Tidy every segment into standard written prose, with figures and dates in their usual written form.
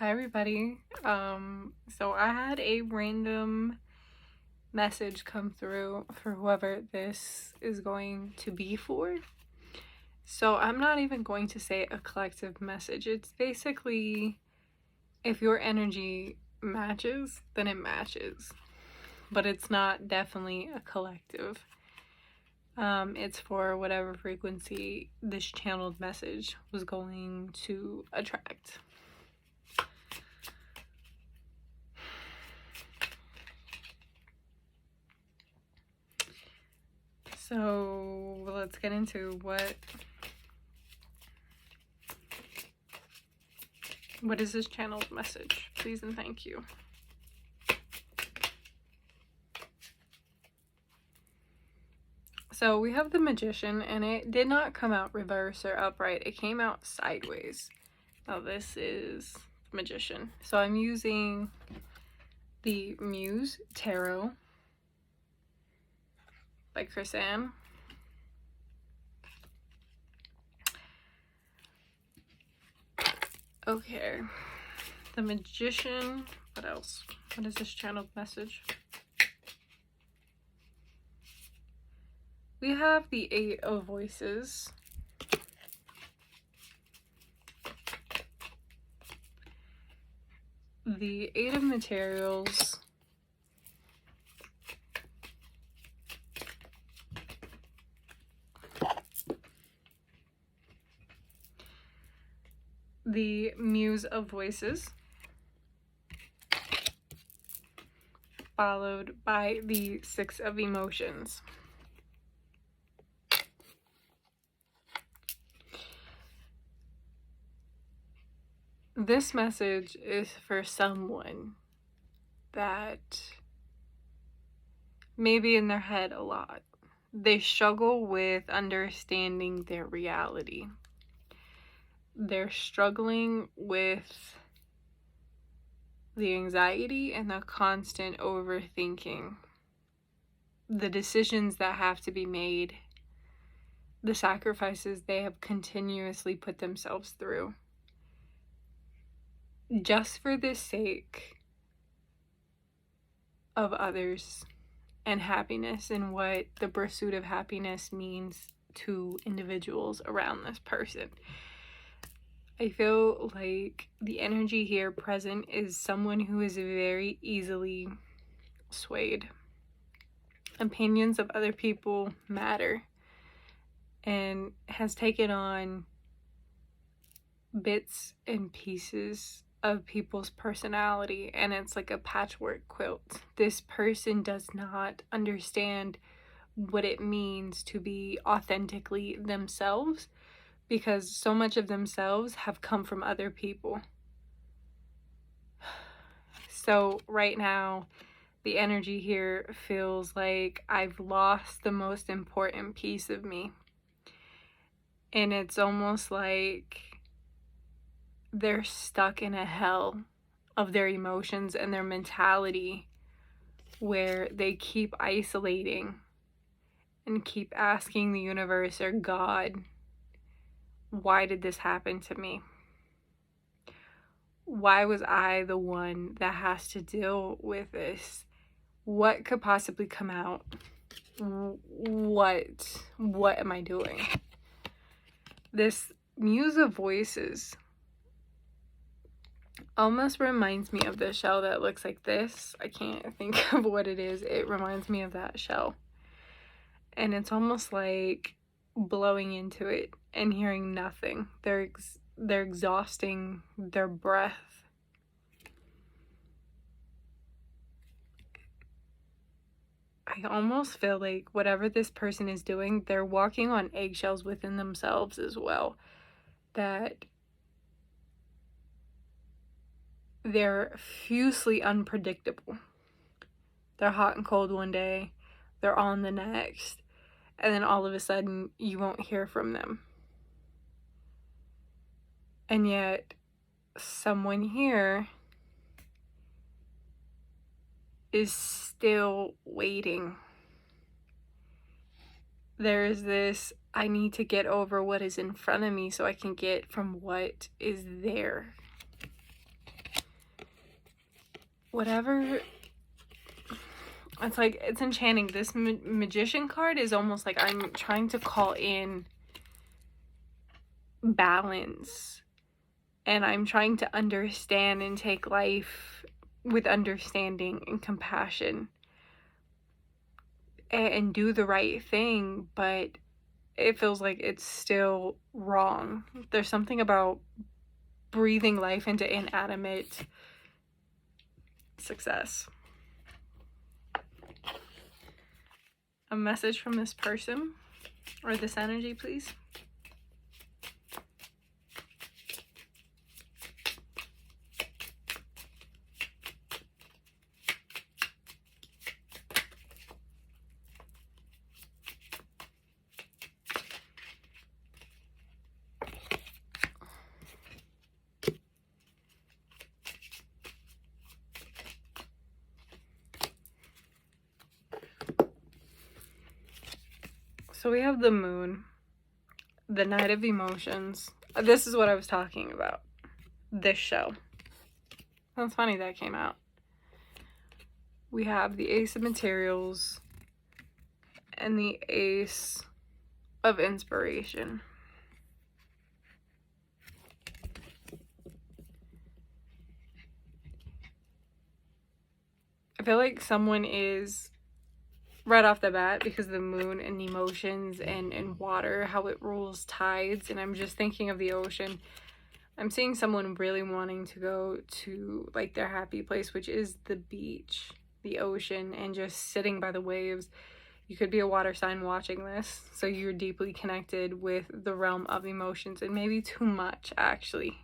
Hi everybody. So I had a random message come through for whoever this is going to be for. So I'm not even going to say a collective message. It's basically if your energy matches, then it matches. But it's not definitely a collective. It's for whatever frequency this channeled message was going to attract. So let's get into what is this channeled message, please and thank you. So we have the Magician, and it did not come out reverse or upright. It came out sideways. Now this is the Magician. So I'm using the Muse Tarot by Chris-Anne. Okay. The Magician. What else? What is this channeled message? We have the Eight of Voices. The Eight of Materials. The Muse of Voices. Followed by the Six of Emotions. This message is for someone that may be in their head a lot. They struggle with understanding their reality. They're struggling with the anxiety and the constant overthinking. The decisions that have to be made. The sacrifices they have continuously put themselves through. Just for the sake of others and happiness, and what the pursuit of happiness means to individuals around this person. I feel like the energy here present is someone who is very easily swayed. Opinions of other people matter, and has taken on bits and pieces of people's personality, and it's like a patchwork quilt. This person does not understand what it means to be authentically themselves, because so much of themselves have come from other people. So right now, the energy here feels like I've lost the most important piece of me. And it's almost like they're stuck in a hell of their emotions and their mentality, where they keep isolating and keep asking the universe or God, why did this happen to me? Why was I the one that has to deal with this? What could possibly come out? What am I doing? This Muse of Voices almost reminds me of the shell that looks like this. I can't think of what it is. It reminds me of that shell. And it's almost like blowing into it and hearing nothing. They're exhausting their breath. I almost feel like whatever this person is doing, they're walking on eggshells within themselves as well. That they're fiercely unpredictable. They're hot and cold one day, they're on the next, and then all of a sudden you won't hear from them. And yet someone here is still waiting. There's this, I need to get over what is in front of me so I can get from what is there. whatever, it's like, it's enchanting. This magician card is almost like I'm trying to call in balance, and I'm trying to understand and take life with understanding and compassion and do the right thing, but it feels like it's still wrong. There's something about breathing life into inanimate success. A message from this person or this energy, please. So we have the moon, the night of emotions. This is what I was talking about. This show. That's funny that came out. We have the Ace of Materials and the Ace of Inspiration. I feel like someone is, right off the bat, because of the moon and emotions and water, how it rules tides, and I'm just thinking of the ocean. I'm seeing someone really wanting to go to like their happy place, which is the beach, the ocean, and just sitting by the waves. You could be a water sign watching this, so you're deeply connected with the realm of emotions, and maybe too much, actually.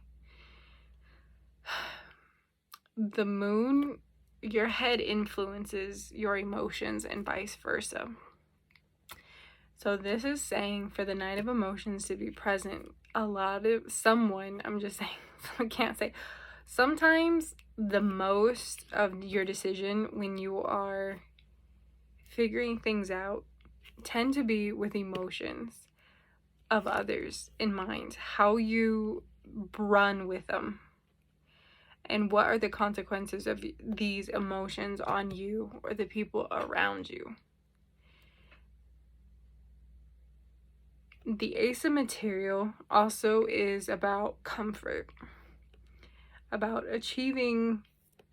The moon, your head influences your emotions and vice versa. So this is saying for the night of emotions to be present. I'm just saying, I can't say. Sometimes the most of your decision when you are figuring things out tend to be with emotions of others in mind, how you run with them, and what are the consequences of these emotions on you or the people around you. The Ace of Material also is about comfort, about achieving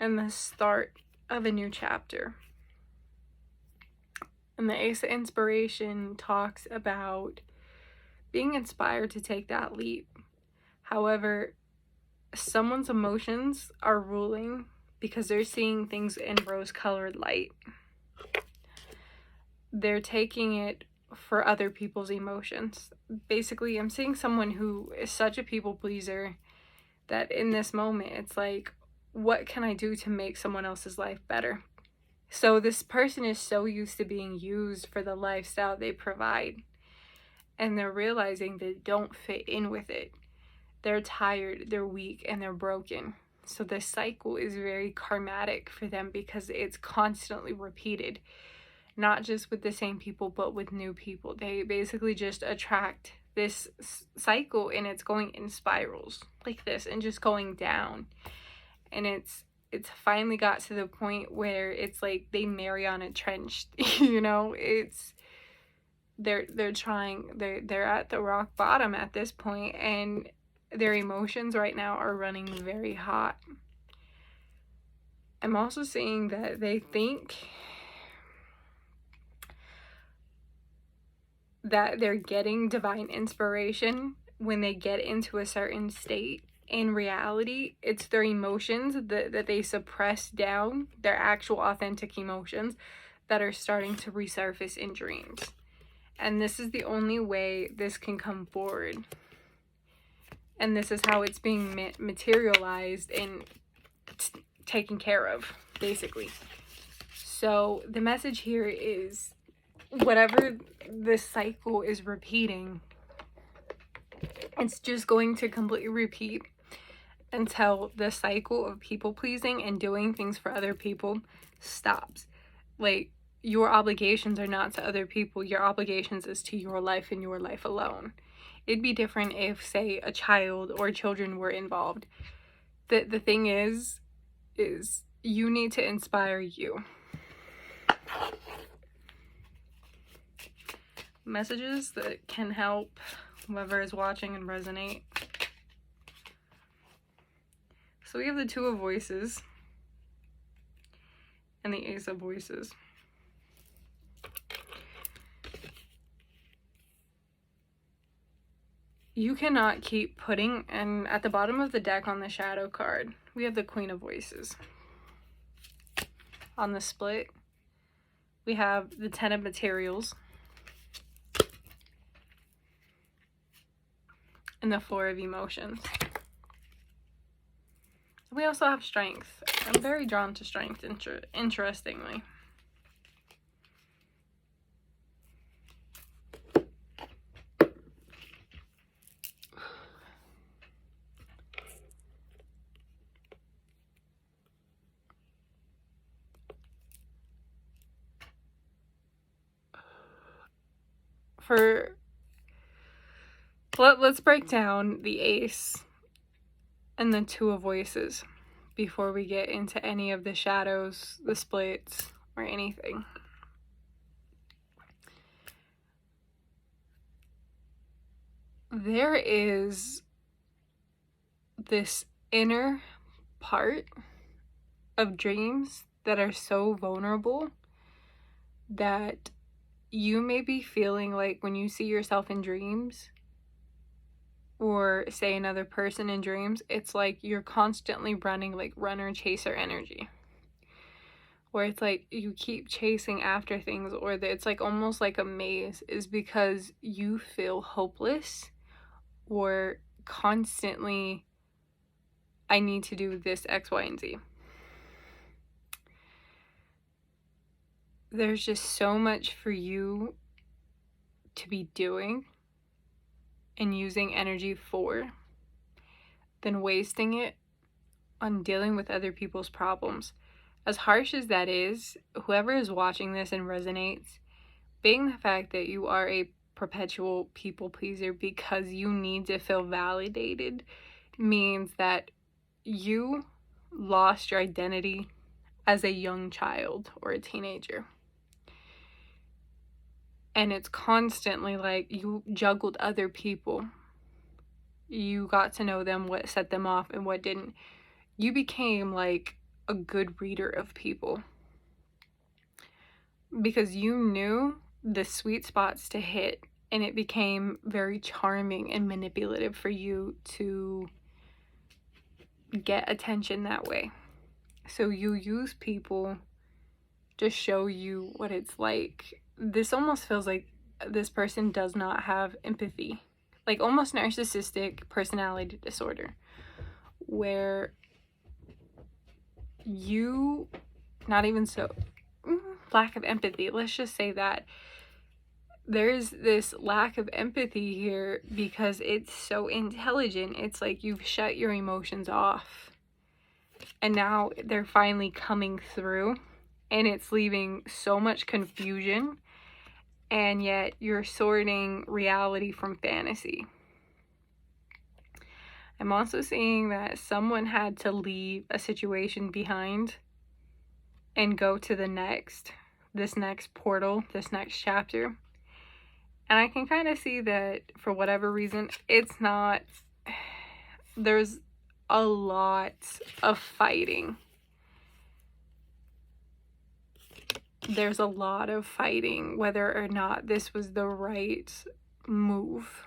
and the start of a new chapter. And the Ace of Inspiration talks about being inspired to take that leap. However, someone's emotions are ruling because they're seeing things in rose-colored light. They're taking it for other people's emotions. Basically, I'm seeing someone who is such a people pleaser that in this moment, it's like, what can I do to make someone else's life better? So this person is so used to being used for the lifestyle they provide, and they're realizing they don't fit in with it. They're tired, they're weak, and they're broken. So this cycle is very karmatic for them because it's constantly repeated, not just with the same people, but with new people. They basically just attract this cycle, and it's going in spirals like this and just going down. And it's finally got to the point where it's like they Mariana Trenched, you know, they're at the rock bottom at this point, and their emotions right now are running very hot. I'm also seeing that they think that they're getting divine inspiration when they get into a certain state. In reality, it's their emotions that they suppress down, their actual authentic emotions, that are starting to resurface in dreams. And this is the only way this can come forward. And this is how it's being materialized and taken care of, basically. So the message here is, whatever this cycle is repeating, it's just going to completely repeat until the cycle of people pleasing and doing things for other people stops. Like, your obligations are not to other people. Your obligations is to your life and your life alone. It'd be different if, say, a child or children were involved. The thing is you need to inspire you. Messages that can help whoever is watching and resonate. So we have the Two of Voices and the Ace of Voices. You cannot keep putting, and at the bottom of the deck on the shadow card, we have the Queen of Voices. On the split, we have the Ten of Materials and the Four of Emotions. We also have Strength. I'm very drawn to Strength, interestingly. Let's break down the Ace and the Two of Voices before we get into any of the shadows, the splits, or anything. There is this inner part of dreams that are so vulnerable that you may be feeling like when you see yourself in dreams, or say another person in dreams, it's like you're constantly running, like runner chaser energy, where it's like you keep chasing after things, or it's like almost like a maze, is because you feel hopeless, or constantly, I need to do this X, Y, and Z. There's just so much for you to be doing and using energy for than wasting it on dealing with other people's problems. As harsh as that is, whoever is watching this and resonates, being the fact that you are a perpetual people pleaser because you need to feel validated means that you lost your identity as a young child or a teenager. And it's constantly like you juggled other people. You got to know them, what set them off and what didn't. You became like a good reader of people because you knew the sweet spots to hit, and it became very charming and manipulative for you to get attention that way. So you use people to show you what it's like. This almost feels like this person does not have empathy, like almost narcissistic personality disorder, where you, not even so, lack of empathy, let's just say that there's this lack of empathy here because it's so intelligent. It's like you've shut your emotions off, and now they're finally coming through, and it's leaving so much confusion, and yet you're sorting reality from fantasy. I'm also seeing that someone had to leave a situation behind and go to this next portal, this next chapter. And I can kind of see that for whatever reason, it's not, there's a lot of fighting. There's a lot of fighting whether or not this was the right move.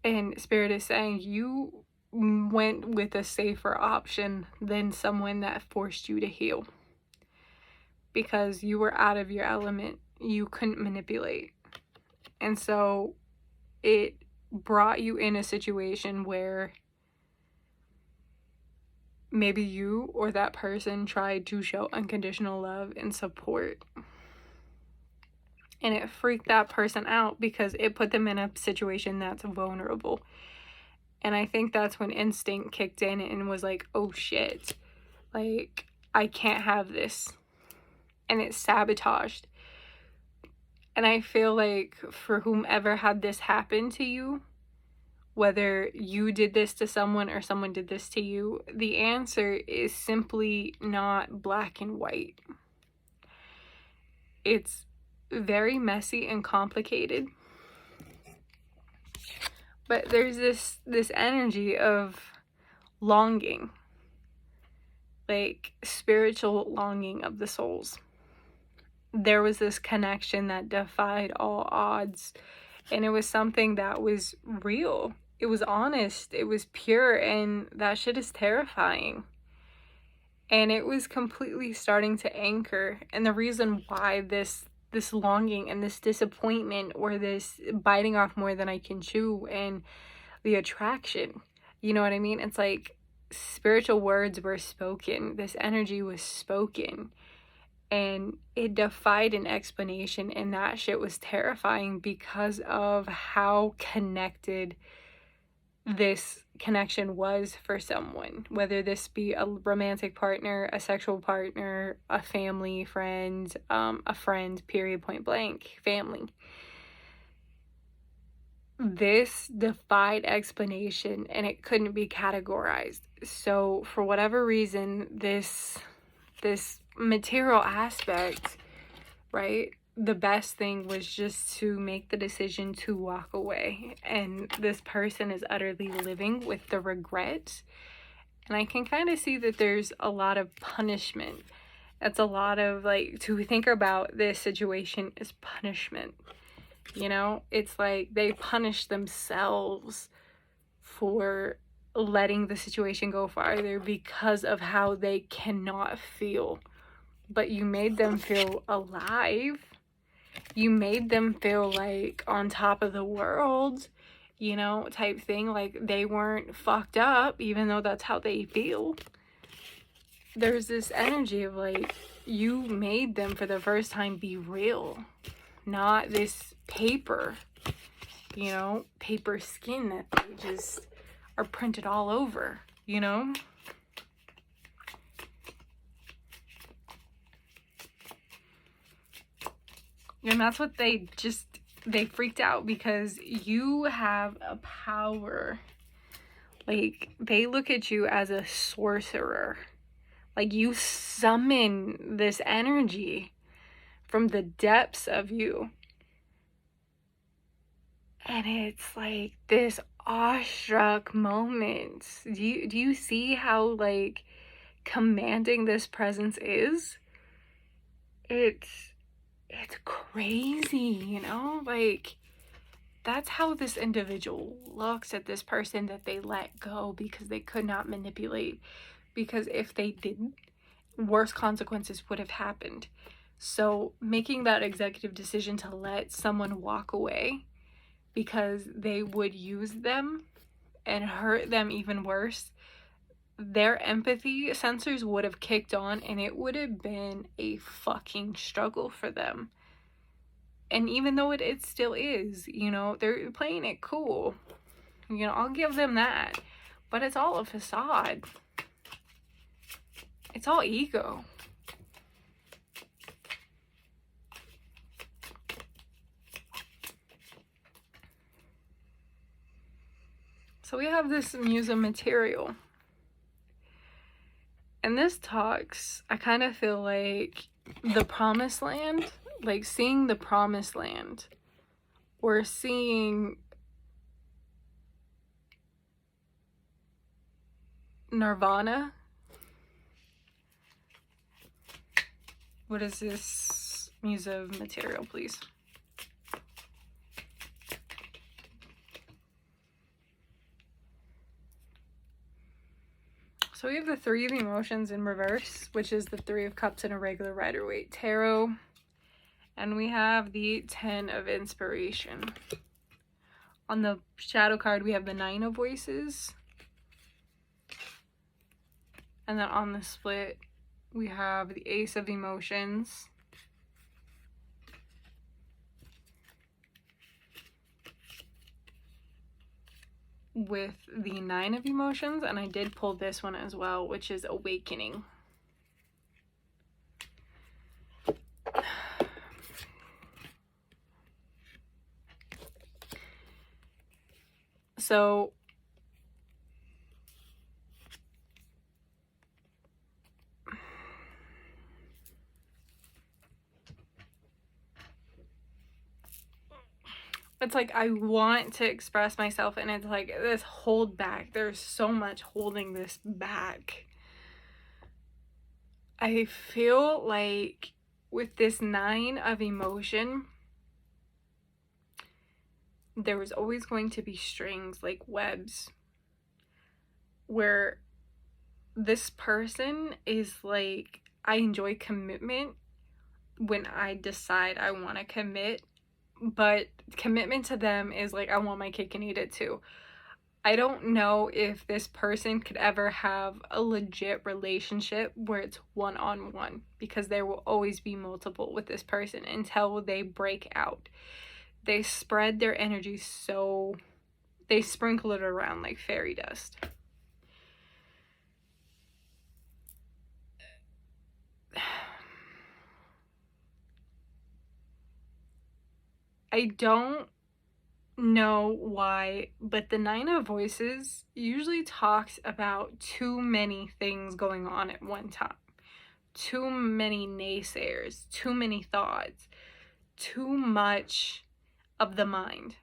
And Spirit is saying you went with a safer option than someone that forced you to heal. Because you were out of your element. You couldn't manipulate. And so it brought you in a situation where maybe you or that person tried to show unconditional love and support, and it freaked that person out because it put them in a situation that's vulnerable. And I think that's when instinct kicked in and was like, oh shit, like I can't have this, and it sabotaged. And I feel like for whomever had this happen to you, whether you did this to someone or someone did this to you, the answer is simply not black and white. It's very messy and complicated. But there's this energy of longing, like spiritual longing of the souls. There was this connection that defied all odds, and it was something that was real. It was honest, it was pure, and that shit is terrifying. And it was completely starting to anchor. And the reason why this longing and this disappointment, or this biting off more than I can chew, and the attraction, you know what I mean? It's like spiritual words were spoken. This energy was spoken. And it defied an explanation. And that shit was terrifying because of how connected this connection was for someone, whether this be a romantic partner, a sexual partner, a family, friend, a friend, period, point blank, family. This defied explanation, and it couldn't be categorized. So for whatever reason, this material aspect, right, the best thing was just to make the decision to walk away. And this person is utterly living with the regret. And I can kind of see that there's a lot of punishment. That's a lot of, like, to think about this situation as punishment. You know, it's like they punish themselves for letting the situation go farther because of how they cannot feel. But you made them feel alive. You made them feel like on top of the world, you know, type thing. Like they weren't fucked up, even though that's how they feel. There's this energy of like, you made them for the first time be real, not this paper, you know, paper skin that they just are printed all over, you know? And that's what they freaked out, because you have a power. Like, they look at you as a sorcerer. Like, you summon this energy from the depths of you. And it's like this awestruck moment. Do you see how, like, commanding this presence is? It's crazy, you know? Like, that's how this individual looks at this person that they let go because they could not manipulate. Because if they didn't, worse consequences would have happened. So making that executive decision to let someone walk away because they would use them and hurt them even worse, their empathy sensors would have kicked on, and it would have been a fucking struggle for them. And even though it still is, you know, they're playing it cool. You know, I'll give them that. But it's all a facade. It's all ego. So we have this Muse of Material. And this talks, I kind of feel like the promised land, like seeing the promised land, or seeing Nirvana. What is this Muse of Material, please? So we have the Three of Emotions in reverse, which is the Three of Cups in a regular Rider-Waite tarot. And we have the Ten of Inspiration. On the shadow card, we have the Nine of Voices. And then on the split, we have the Ace of Emotions. With the Nine of Emotions, and I did pull this one as well, which is Awakening. So it's like I want to express myself, and it's like this hold back. There's so much holding this back. I feel like with this 9 of emotion, there was always going to be strings, like webs, where this person is like, I enjoy commitment when I decide I want to commit, but commitment to them is like, I want my cake and eat it too. I don't know if this person could ever have a legit relationship where it's one-on-one, because there will always be multiple with this person until they break out. They spread their energy, so they sprinkle it around like fairy dust. I don't know why, but the 9 of Voices usually talks about too many things going on at one time. Too many naysayers, too many thoughts, too much of the mind.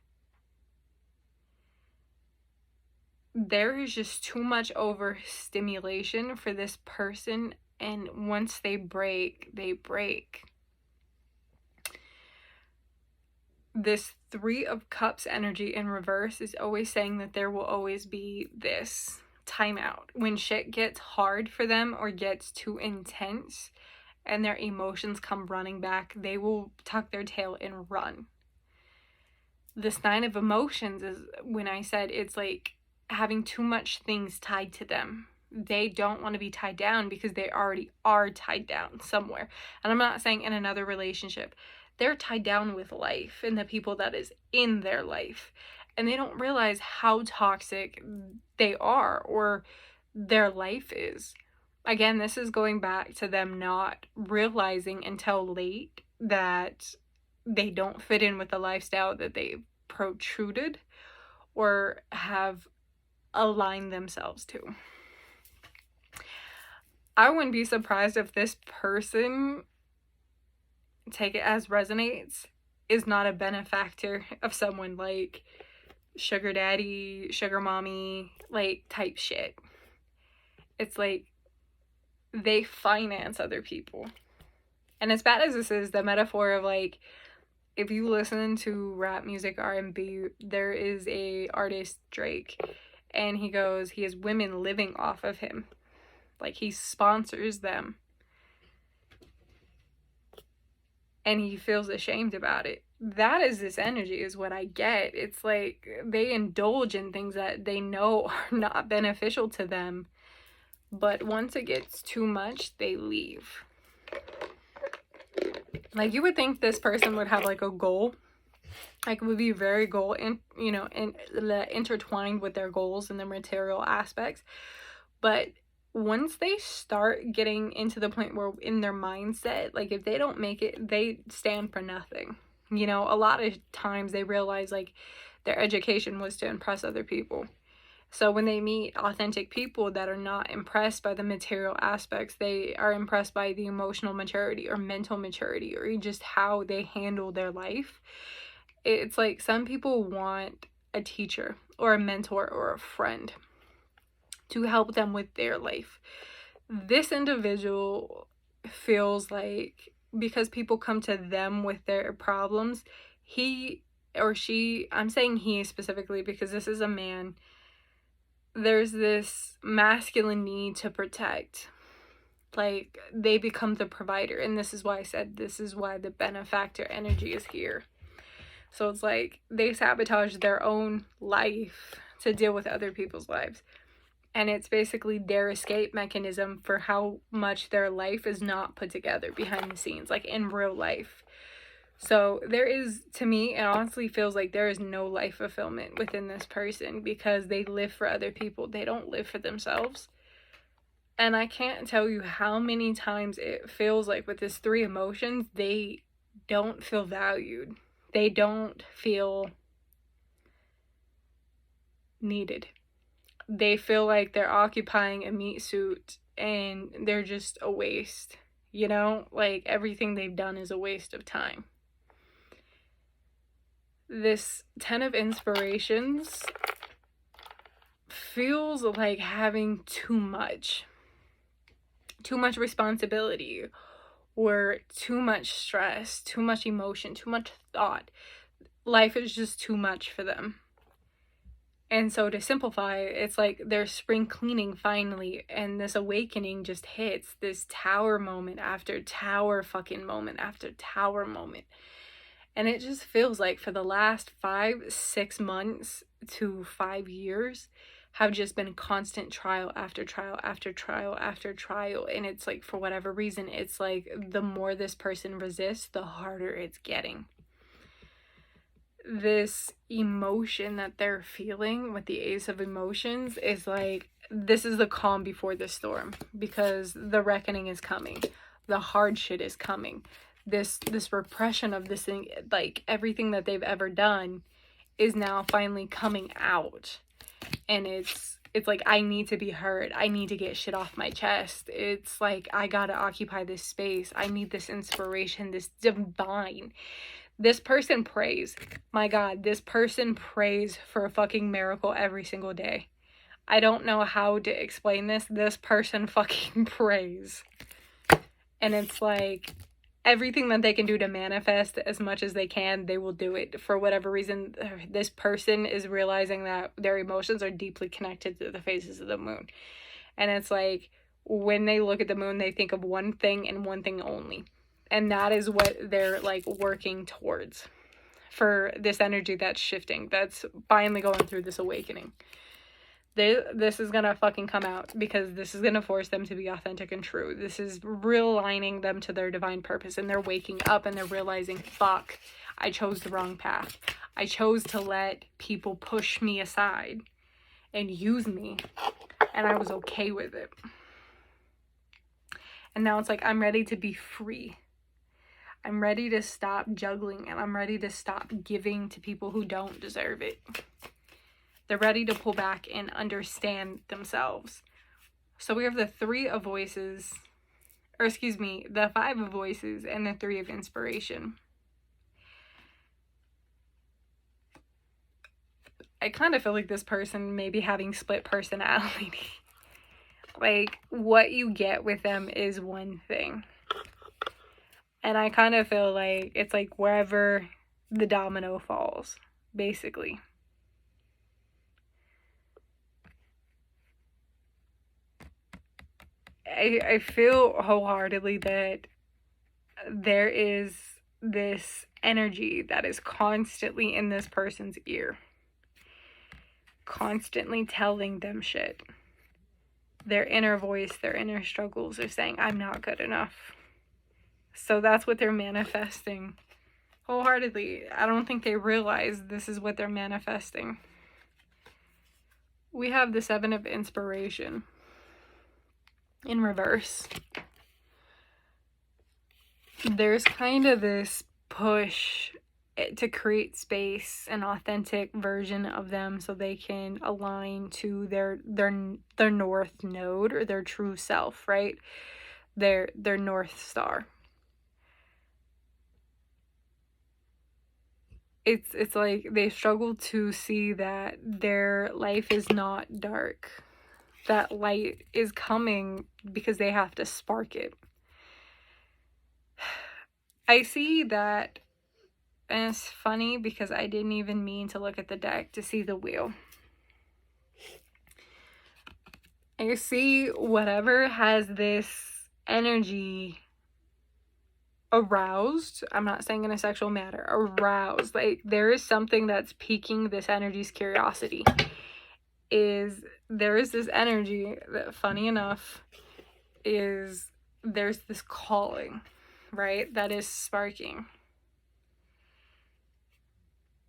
There is just too much overstimulation for this person, and once they break, they break. This 3 of Cups energy in reverse is always saying that there will always be this timeout. When shit gets hard for them or gets too intense and their emotions come running back, they will tuck their tail and run. This 9 of emotions is when I said it's like having too much things tied to them. They don't want to be tied down because they already are tied down somewhere. And I'm not saying in another relationship. They're tied down with life and the people that is in their life. And they don't realize how toxic they are or their life is. Again, this is going back to them not realizing until late that they don't fit in with the lifestyle that they've protruded or have aligned themselves to. I wouldn't be surprised if this person, take it as resonates, is not a benefactor of someone like sugar daddy, sugar mommy, like type shit. It's like they finance other people. And as bad as this is, the metaphor of like, if you listen to rap music, R&B, there is a artist, Drake, and he goes, he has women living off of him. Like, he sponsors them. And he feels ashamed about it. That is this energy, is what I get. It's like they indulge in things that they know are not beneficial to them. But once it gets too much, they leave. Like, you would think this person would have like a goal. Like, it would be very goal and intertwined with their goals and their material aspects. But once they start getting into the point where in their mindset, like if they don't make it, they stand for nothing. You know, a lot of times they realize like their education was to impress other people. So when they meet authentic people that are not impressed by the material aspects, they are impressed by the emotional maturity or mental maturity or just how they handle their life. It's like some people want a teacher or a mentor or a friend to help them with their life. This individual feels like because people come to them with their problems, he or she, I'm saying he specifically because this is a man, there's this masculine need to protect. Like, they become the provider. And this is why I said this is why the benefactor energy is here. So it's like they sabotage their own life to deal with other people's lives. And it's basically their escape mechanism for how much their life is not put together behind the scenes, like in real life. So there is, to me, it honestly feels like there is no life fulfillment within this person because they live for other people. They don't live for themselves. And I can't tell you how many times it feels like with this 3 emotions, they don't feel valued. They don't feel needed. They feel like they're occupying a meat suit and they're just a waste. You know, like everything they've done is a waste of time. This 10 of Inspirations feels like having too much responsibility, or too much stress, too much emotion, too much thought. Life is just too much for them. And so to simplify, it's like they're spring cleaning finally, and this awakening just hits, this tower moment after tower fucking moment after tower moment. And it just feels like for the last 5-6 months to 5 years have just been constant trial after trial after trial after trial. And it's like, for whatever reason, it's like the more this person resists, the harder it's getting. This emotion that they're feeling with the Ace of Emotions is like, this is the calm before the storm, because the reckoning is coming. The hard shit is coming. This repression of this thing, like everything that they've ever done, is now finally coming out. And it's like, I need to be heard. I need to get shit off my chest. It's like, I gotta occupy this space. I need this inspiration, this divine. This person prays. My God, this person prays for a fucking miracle every single day. I don't know how to explain this. This person fucking prays. And it's like, everything that they can do to manifest as much as they can, they will do it. For whatever reason, this person is realizing that their emotions are deeply connected to the phases of the moon. And it's like, when they look at the moon, they think of one thing and one thing only. And that is what they're like working towards for this energy that's shifting, that's finally going through this awakening. This is gonna fucking come out, because this is gonna force them to be authentic and true. This is realigning them to their divine purpose, and they're waking up and they're realizing, fuck, I chose the wrong path. I chose to let people push me aside and use me, and I was okay with it. And now it's like, I'm ready to be free. I'm ready to stop juggling, and I'm ready to stop giving to people who don't deserve it. They're ready to pull back and understand themselves. So we have the 3 of Voices, or excuse me, the 5 of Voices and the 3 of Inspiration. I kind of feel like this person may be having split personality. Like, what you get with them is one thing. And I kind of feel like it's like wherever the domino falls, basically. I feel wholeheartedly that there is this energy that is constantly in this person's ear. Constantly telling them shit. Their inner voice, their inner struggles are saying, I'm not good enough. So that's what they're manifesting wholeheartedly. I don't think they realize this is what they're manifesting. We have the 7 of Inspiration in reverse. There's kind of this push to create space, an authentic version of them, so they can align to their north node, or their true self, right? Their North Star. It's like they struggle to see that their life is not dark. That light is coming because they have to spark it. I see that, and it's funny because I didn't even mean to look at the deck to see the wheel. I see whatever has this energy aroused, I'm not saying in a sexual manner, aroused, like there is something that's piquing this energy's curiosity. There is this energy that, funny enough, there's this calling, right, that is sparking.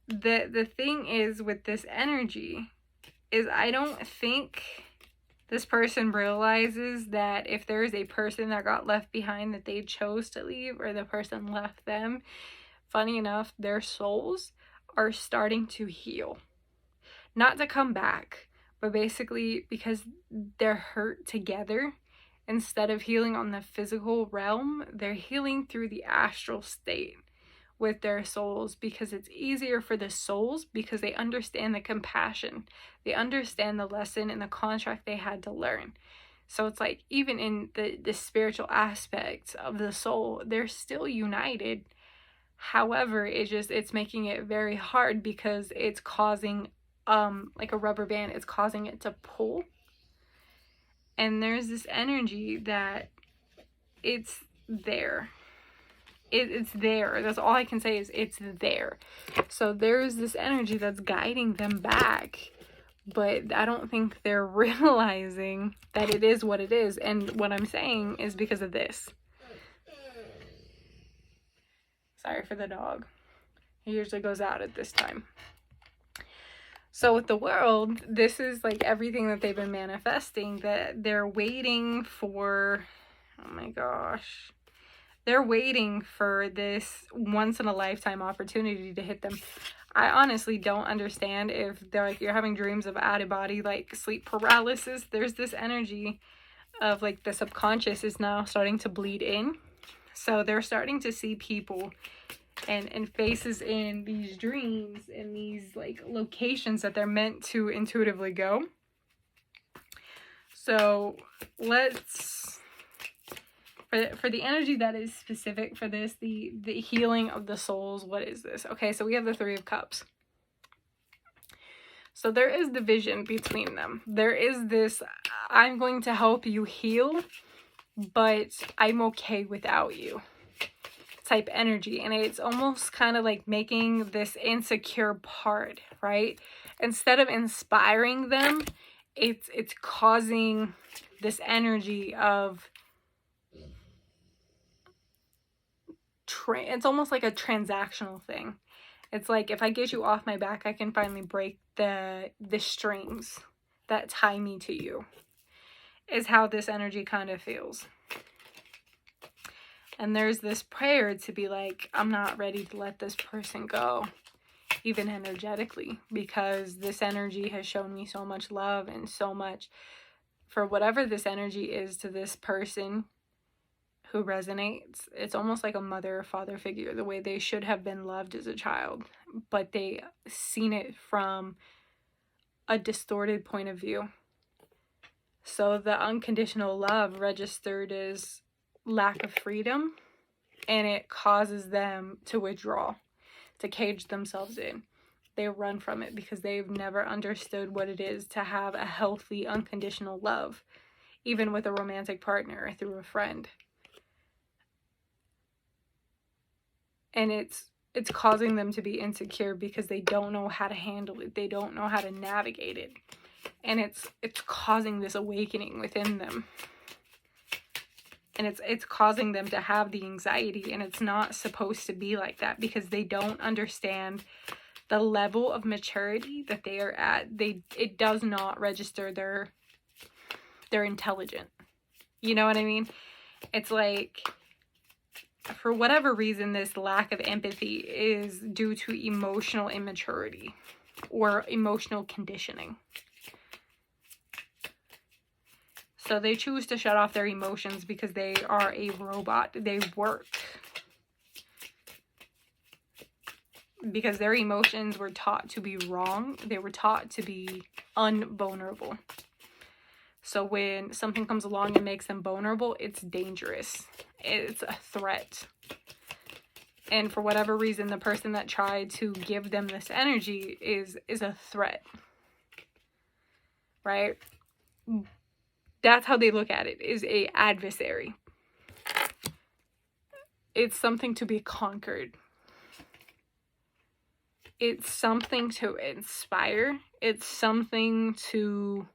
The thing is with this energy is, I don't think this person realizes that if there is a person that got left behind that they chose to leave, or the person left them, funny enough, their souls are starting to heal. not to come back, but basically because they're hurt together. Instead of healing on the physical realm, they're healing through the astral state with their souls, because it's easier for the souls because they understand the compassion. They understand the lesson and the contract they had to learn. So it's like, even in the spiritual aspects of the soul, they're still united. However, it's making it very hard because it's causing, like a rubber band, it's causing it to pull. And there's this energy that it's there. It's there. That's all I can say, is it's there. So there's this energy that's guiding them back, but I don't think they're realizing that it is what it is. And what I'm saying is because of this. Sorry for the dog. He usually goes out at this time. So with the world, this is like everything that they've been manifesting, that they're waiting for. Oh my gosh. They're waiting for this once in a lifetime opportunity to hit them. I honestly don't understand if they're like, you're having dreams of out of body, like sleep paralysis. There's this energy of like the subconscious is now starting to bleed in. So they're starting to see people and faces in these dreams, in these like locations that they're meant to intuitively go. So let's, for the energy that is specific for this, the healing of the souls, what is this? Okay, so we have the Three of Cups. So there is division between them. There is this, I'm going to help you heal, but I'm okay without you type energy. And it's almost kind of like making this insecure part, right? Instead of inspiring them, it's causing this energy of it's almost like a transactional thing. It's like, if I get you off my back, I can finally break the strings that tie me to you, is how this energy kind of feels. And there's this prayer to be like, I'm not ready to let this person go, even energetically, because this energy has shown me so much love and so much. For whatever this energy is to this person who resonates, it's almost like a mother or father figure, the way they should have been loved as a child, but they seen it from a distorted point of view. So the unconditional love registered as lack of freedom, and it causes them to withdraw, to cage themselves in. They run from it because they've never understood what it is to have a healthy unconditional love, even with a romantic partner or through a friend. And it's causing them to be insecure because they don't know how to handle it. They don't know how to navigate it. And it's causing this awakening within them. And it's causing them to have the anxiety, and it's not supposed to be like that because they don't understand the level of maturity that they are at. It does not register they're intelligent. You know what I mean? It's like, for whatever reason, this lack of empathy is due to emotional immaturity or emotional conditioning. So they choose to shut off their emotions because they are a robot. They work because their emotions were taught to be wrong. They were taught to be unvulnerable. So when something comes along and makes them vulnerable, it's dangerous. It's a threat. And for whatever reason, the person that tried to give them this energy is a threat. Right? That's how they look at it, is a adversary. It's something to be conquered. It's something to inspire. It's something to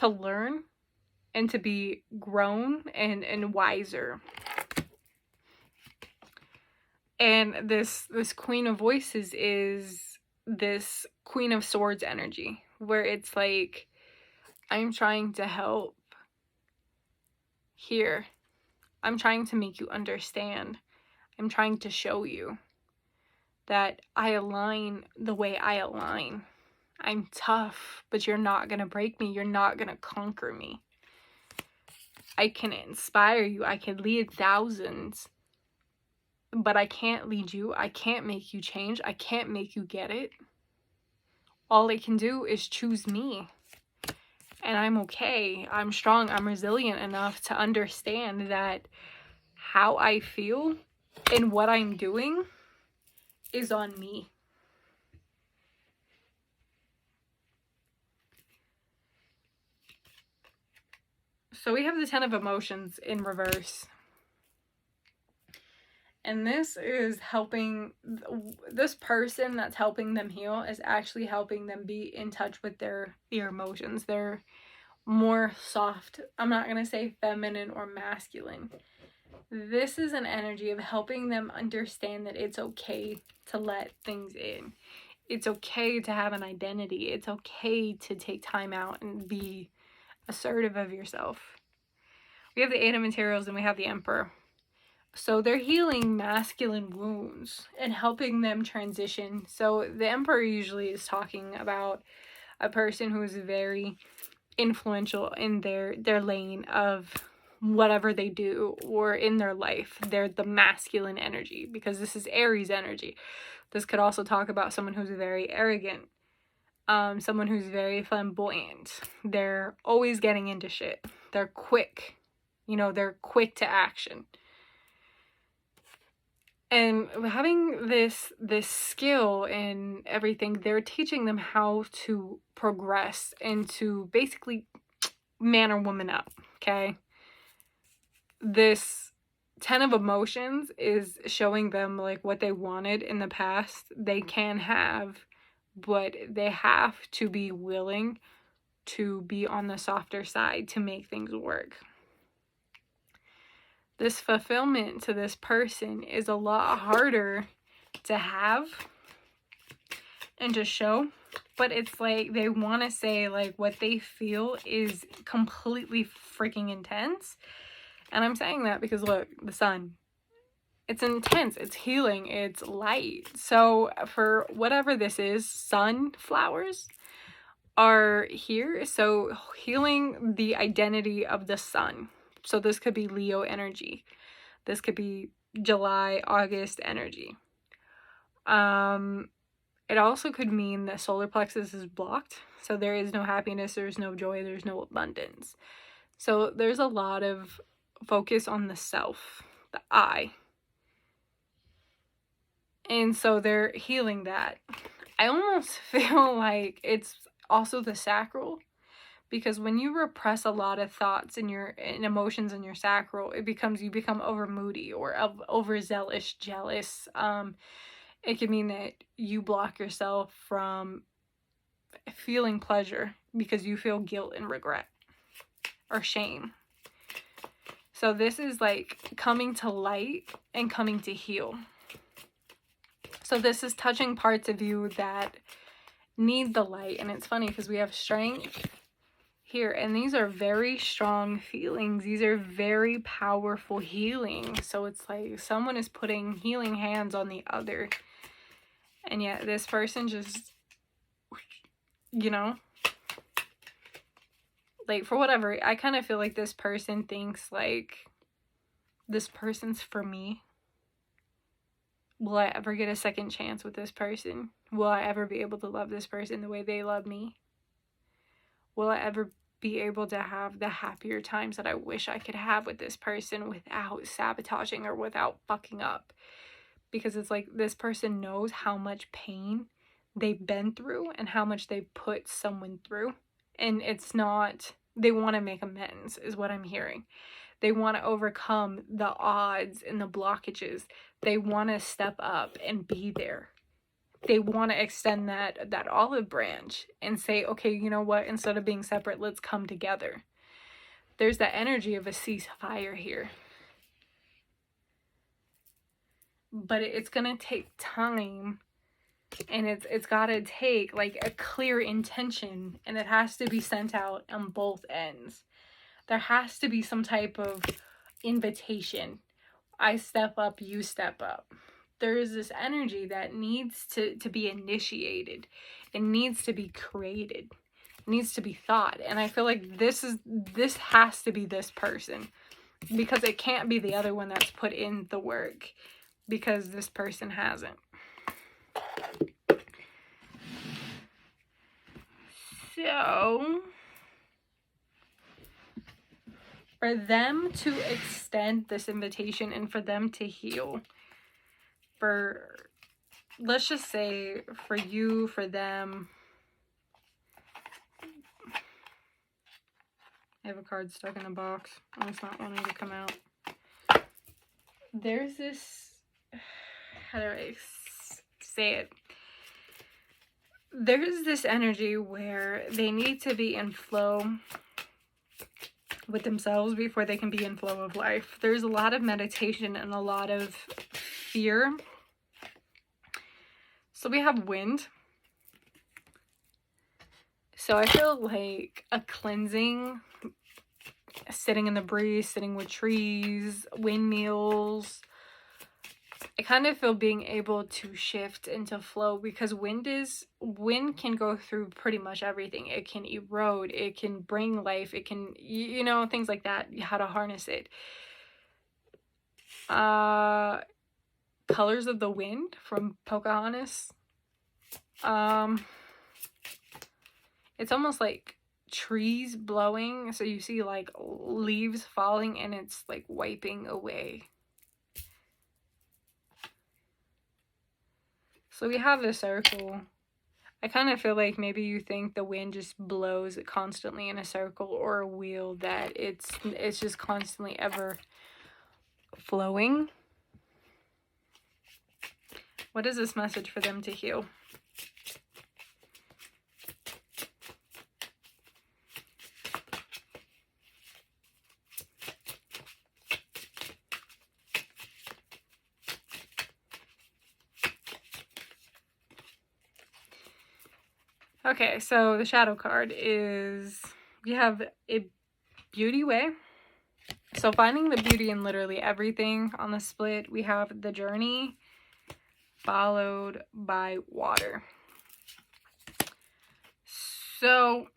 learn and to be grown and wiser. And this Queen of Voices is this Queen of Swords energy, where it's like, I'm trying to help here. I'm trying to make you understand. I'm trying to show you that I align the way I align. I'm tough, but you're not going to break me. You're not going to conquer me. I can inspire you. I can lead thousands, but I can't lead you. I can't make you change. I can't make you get it. All I can do is choose me. And I'm okay. I'm strong. I'm resilient enough to understand that how I feel and what I'm doing is on me. So we have the 10 of emotions in reverse. And this is helping, this person that's helping them heal is actually helping them be in touch with their emotions. They're more soft. I'm not going to say feminine or masculine. This is an energy of helping them understand that it's okay to let things in. It's okay to have an identity. It's okay to take time out and be assertive of yourself. We have the 8 of Materials and we have the Emperor. So they're healing masculine wounds and helping them transition. So the Emperor usually is talking about a person who is very influential in their lane of whatever they do or in their life. They're the masculine energy because this is Aries energy. This could also talk about someone who's very arrogant, someone who's very flamboyant. They're always getting into shit. They're quick. You know, they're quick to action. And having this skill and everything, they're teaching them how to progress and to basically man or woman up, okay? This 10 of emotions is showing them like what they wanted in the past they can have, but they have to be willing to be on the softer side to make things work. This fulfillment to this person is a lot harder to have and to show, but it's like they want to say like what they feel is completely freaking intense. And I'm saying that because look, the sun, it's intense, it's healing, it's light. So for whatever this is, sunflowers are here. So healing the identity of the sun. So this could be Leo energy. This could be July, August energy. It also could mean that solar plexus is blocked. So there is no happiness, there's no joy, there's no abundance. So there's a lot of focus on the self, the I. And so they're healing that. I almost feel like it's also the sacral. Because when you repress a lot of thoughts and emotions in your sacral, you become over moody or overzealous, jealous. It can mean that you block yourself from feeling pleasure because you feel guilt and regret or shame. So this is like coming to light and coming to heal. So this is touching parts of you that need the light. And it's funny because we have strength here, and these are very strong feelings. These are very powerful healing. So it's like someone is putting healing hands on the other, and yet this person just, you know, like for whatever, I kind of feel like this person thinks like this person's for me. Will I ever get a second chance with this person? Will I ever be able to love this person the way they love me? Will I ever be able to have the happier times that I wish I could have with this person without sabotaging or without fucking up? Because it's like this person knows how much pain they've been through and how much they put someone through. And it's not, they want to make amends is what I'm hearing. They want to overcome the odds and the blockages. They want to step up and be there. They want to extend that olive branch and say, okay, you know what? Instead of being separate, let's come together. There's that energy of a ceasefire here. But it's going to take time, and it's got to take like a clear intention, and it has to be sent out on both ends. There has to be some type of invitation. I step up, you step up. there is this energy that needs to be initiated. It needs to be created. It needs to be thought. And I feel like this has to be this person, because it can't be the other one that's put in the work, because this person hasn't. So for them to extend this invitation and for them to heal, for, let's just say, for you, for them. I have a card stuck in a box and it's not wanting to come out. There's this, how do I say it? There's this energy where they need to be in flow with themselves before they can be in flow of life. There's a lot of meditation and a lot of fear. So we have wind. So I feel like a cleansing, sitting in the breeze, sitting with trees, windmills. I kind of feel being able to shift into flow, because wind can go through pretty much everything. It can erode, it can bring life, it can, you know, things like that, how to harness it. Colors of the Wind from Pocahontas. It's almost like trees blowing, so you see like leaves falling and it's like wiping away. So we have the circle. I kind of feel like maybe you think the wind just blows constantly in a circle, or a wheel, that it's just constantly ever flowing. What is this message for them to heal? Okay, so the shadow card is, we have a beauty way. So finding the beauty in literally everything on the split. We have the journey followed by water. So,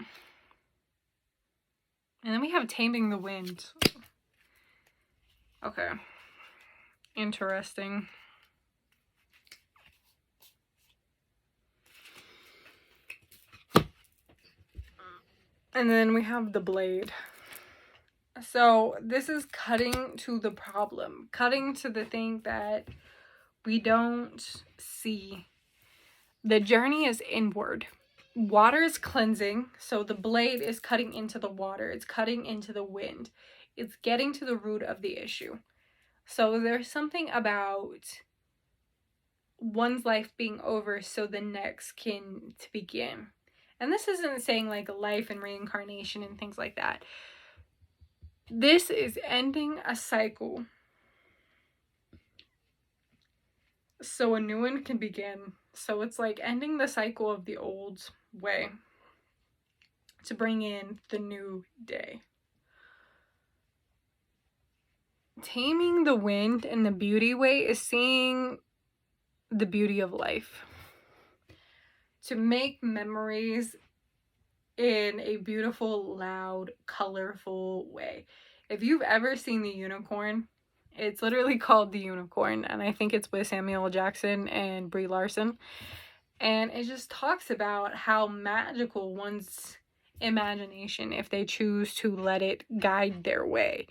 and then we have taming the wind. Okay, interesting. And then we have the blade. So this is cutting to the problem, cutting to the thing that we don't see. The journey is inward. Water is cleansing, so the blade is cutting into the water. It's cutting into the wind. It's getting to the root of the issue. So there's something about one's life being over so the next can to begin. And this isn't saying like life and reincarnation and things like that. This is ending a cycle so a new one can begin. So it's like ending the cycle of the old way to bring in the new day. Taming the wind in the beauty way is seeing the beauty of life. To make memories in a beautiful, loud, colorful way. If you've ever seen The Unicorn, it's literally called The Unicorn, and I think it's with Samuel Jackson and Brie Larson. And it just talks about how magical one's imagination, if they choose to let it guide their way.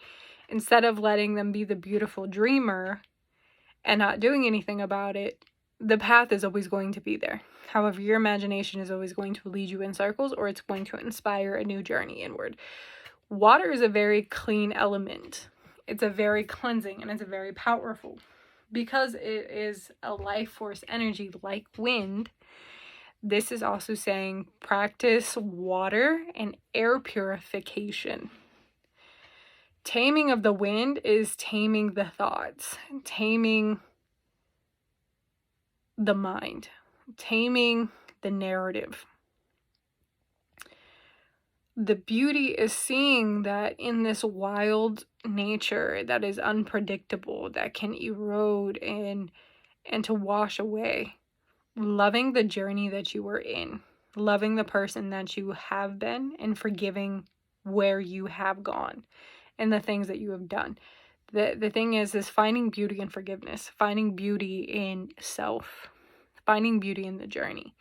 Instead of letting them be the beautiful dreamer and not doing anything about it, the path is always going to be there. However, your imagination is always going to lead you in circles, or it's going to inspire a new journey inward. Water is a very clean element. It's a very cleansing, and it's a very powerful. Because it is a life force energy like wind, this is also saying practice water and air purification. Taming of the wind is taming the thoughts, taming the mind, taming the narrative. The beauty is seeing that in this wild nature that is unpredictable, that can erode and and to wash away. Loving the journey that you were in, loving the person that you have been, and forgiving where you have gone and the things that you have done. The thing is finding beauty in forgiveness, finding beauty in self, finding beauty in the journey.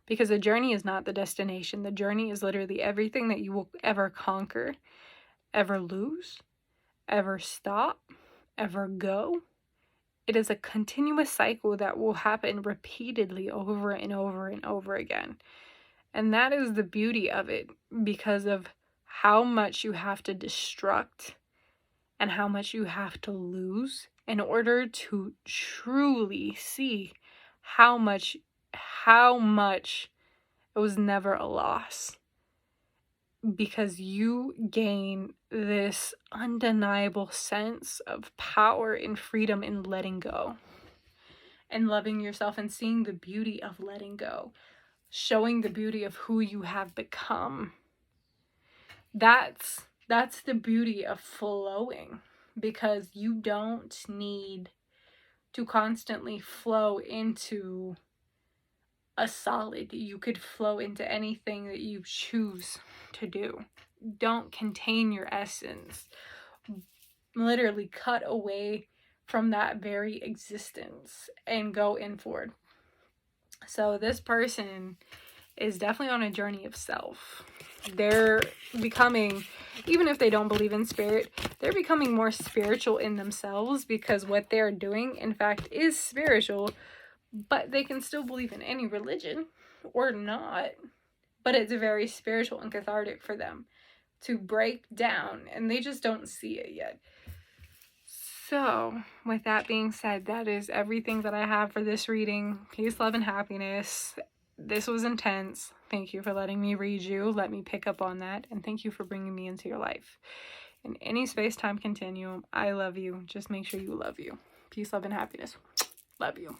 Because the journey is not the destination. The journey is literally everything that you will ever conquer, ever lose, ever stop, ever go. It is a continuous cycle that will happen repeatedly over and over and over again. And that is the beauty of it, because of how much you have to destruct and how much you have to lose in order to truly see how much it was never a loss. Because you gain this undeniable sense of power and freedom in letting go and loving yourself and seeing the beauty of letting go, showing the beauty of who you have become. That's the beauty of flowing, because you don't need to constantly flow into a solid. You could flow into anything that you choose to do. Don't contain your essence. Literally cut away from that very existence and go inward. So this person is definitely on a journey of self. They're becoming, even if they don't believe in spirit, they're becoming more spiritual in themselves, because what they're doing, in fact, is spiritual. But they can still believe in any religion or not. But it's very spiritual and cathartic for them to break down, and they just don't see it yet. So, with that being said, that is everything that I have for this reading. Peace, love, and happiness. This was intense. Thank you for letting me read you. Let me pick up on that. And thank you for bringing me into your life. In any space-time continuum, I love you. Just make sure you love you. Peace, love, and happiness. Love you.